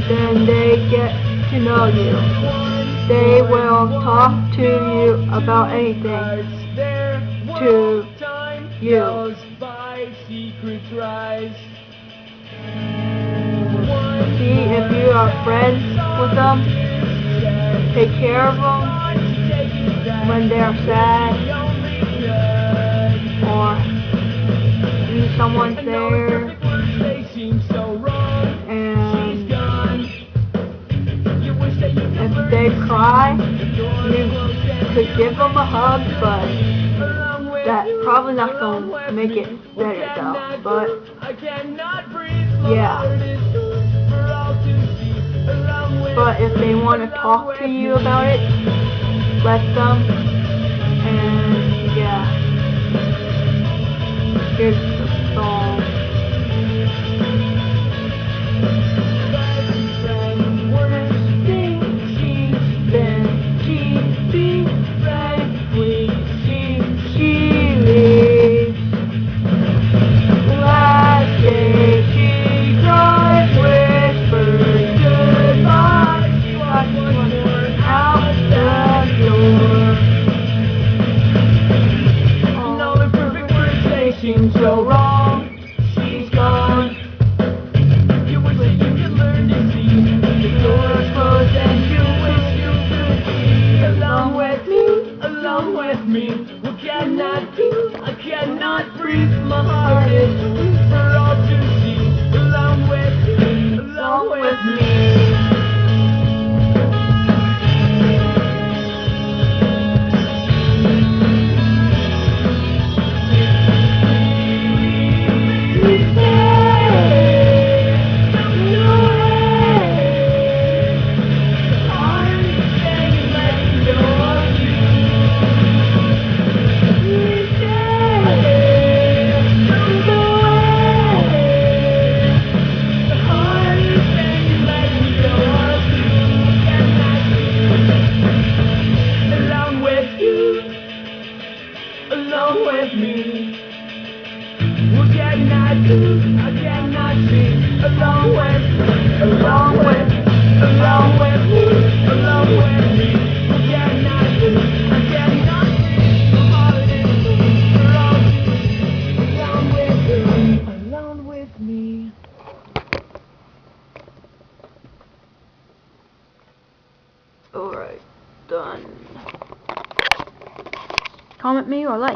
then they get to know you. They will talk to you about anything to you. See if you are friends with them. Take care of them when they are sad, or see someone's there, and if they cry, you could give them a hug, but that's probably not going to make it better though. But yeah. But if they want to talk to you about it, let them. And yeah. Here's the song. Seems so wrong, she's gone. You wish that you could learn to see the doors closed and you wish you could be along with me. What can I do? I cannot breathe. My heart is for all to see. Along with me. Along with me. What can I do? I cannot see. Along with me. What can I do? I cannot see. My heart is for all to see. Along with me. Alright, done. Comment me or like.